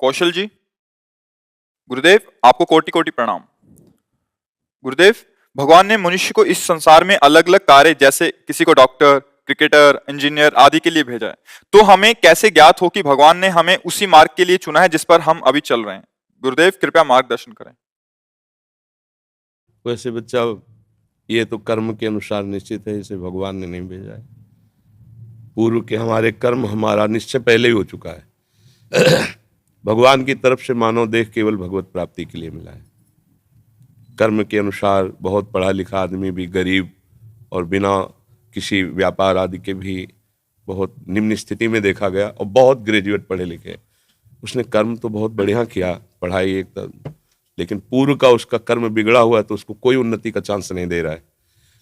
कौशल जी, गुरुदेव आपको कोटि कोटि प्रणाम। गुरुदेव, भगवान ने मनुष्य को इस संसार में अलग अलग कार्य, जैसे किसी को डॉक्टर, क्रिकेटर, इंजीनियर आदि के लिए भेजा है। तो हमें कैसे ज्ञात हो कि भगवान ने हमें उसी मार्ग के लिए चुना है जिस पर हम अभी चल रहे हैं? गुरुदेव कृपया मार्गदर्शन करें। वैसे बच्चा, ये तो कर्म के अनुसार निश्चित है, इसे भगवान ने नहीं भेजा है। पूर्व के हमारे कर्म, हमारा निश्चय पहले ही हो चुका है। भगवान की तरफ से मानव देह केवल भगवत प्राप्ति के लिए मिला है। कर्म के अनुसार बहुत पढ़ा लिखा आदमी भी गरीब और बिना किसी व्यापार आदि के भी बहुत निम्न स्थिति में देखा गया, और बहुत ग्रेजुएट पढ़े लिखे, उसने कर्म तो बहुत बढ़िया किया, पढ़ाई एक तरह, लेकिन पूर्व का उसका कर्म बिगड़ा हुआ है, तो उसको कोई उन्नति का चांस नहीं दे रहा है।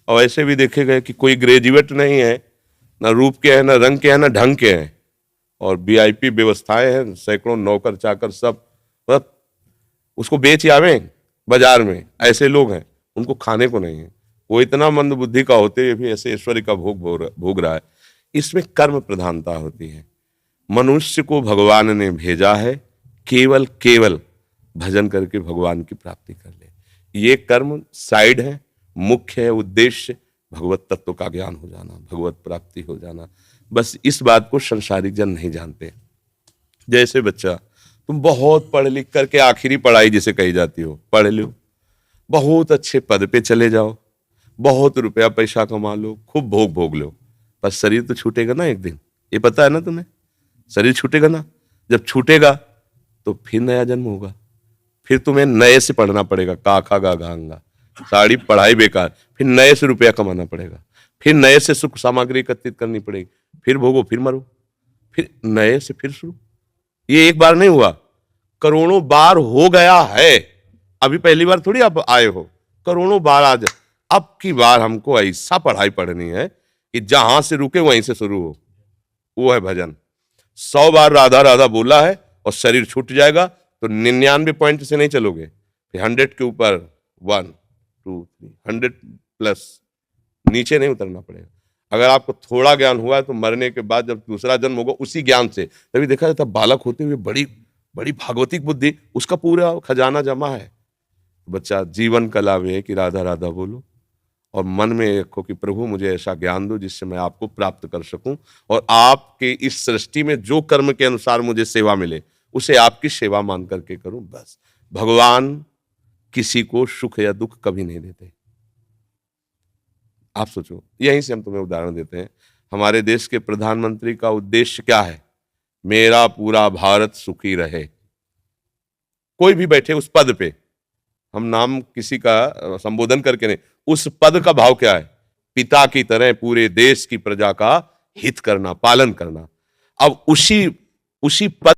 और ऐसे भी देखे गए कि कोई ग्रेजुएट नहीं है, ना रूप के हैं, ना रंग के हैं, ना ढंग के हैं, और वीआईपी व्यवस्थाएं हैं, सैकड़ों नौकर चाकर सब, मतलब उसको बेच आवे बाजार में। ऐसे लोग हैं, उनको खाने को नहीं है। वो इतना मंद बुद्धि का होते हुए भी ऐसे ऐश्वर्य का भोग रहा है। इसमें कर्म प्रधानता होती है। मनुष्य को भगवान ने भेजा है केवल केवल भजन करके भगवान की प्राप्ति कर ले। ये कर्म साइड है, मुख्य है उद्देश्य भगवत तत्व का ज्ञान हो जाना, भगवत प्राप्ति हो जाना। बस इस बात को संसारिक जन नहीं जानते। जैसे बच्चा, तुम बहुत पढ़ लिख करके आखिरी पढ़ाई जिसे कही जाती हो पढ़ लो, बहुत अच्छे पद पे चले जाओ, बहुत रुपया पैसा कमा लो, खूब भोग भोग लो, पर शरीर तो छूटेगा ना एक दिन। ये पता है ना तुम्हें? शरीर छूटेगा ना। जब छूटेगा तो फिर नया जन्म होगा, फिर तुम्हें नए से पढ़ना पड़ेगा, का खा गा घांगा, सारी पढ़ाई बेकार, फिर नए से रुपया कमाना पड़ेगा, फिर नए से सुख सामग्री एकत्रित करनी पड़ेगी, फिर भोगो, फिर मरो, फिर नए से फिर शुरू। ये एक बार नहीं हुआ, करोड़ों बार हो गया है। अभी पहली बार थोड़ी आप आए हो, करोड़ों बार आज। अब की बार हमको ऐसा पढ़ाई पढ़नी है कि जहां से रुके वहीं से शुरू हो। वो है भजन। 100 बार राधा राधा बोला है और शरीर छूट जाएगा, तो 99 पॉइंट से नहीं चलोगे, फिर 100 के ऊपर 1 2 3 100 प्लस, नीचे नहीं उतरना पड़ेगा। अगर आपको थोड़ा ज्ञान हुआ है तो मरने के बाद जब दूसरा जन्म होगा उसी ज्ञान से, तभी देखा जाता बालक होते हुए बड़ी बड़ी भागवतिक बुद्धि, उसका पूरा खजाना जमा है। बच्चा, जीवन कला वे कि राधा राधा बोलो, और मन में रखो कि प्रभु मुझे ऐसा ज्ञान दो जिससे मैं आपको प्राप्त कर सकूं, और आपके इस सृष्टि में जो कर्म के अनुसार मुझे सेवा मिले उसे आपकी सेवा मान करके करूं। बस भगवान किसी को सुख या दुख कभी नहीं देते। आप सोचो, यहीं से हम तुम्हें उदाहरण देते हैं। हमारे देश के प्रधानमंत्री का उद्देश्य क्या है? मेरा पूरा भारत सुखी रहे। कोई भी बैठे उस पद पे, हम नाम किसी का संबोधन करके नहीं, उस पद का भाव क्या है? पिता की तरह पूरे देश की प्रजा का हित करना, पालन करना। अब उसी पद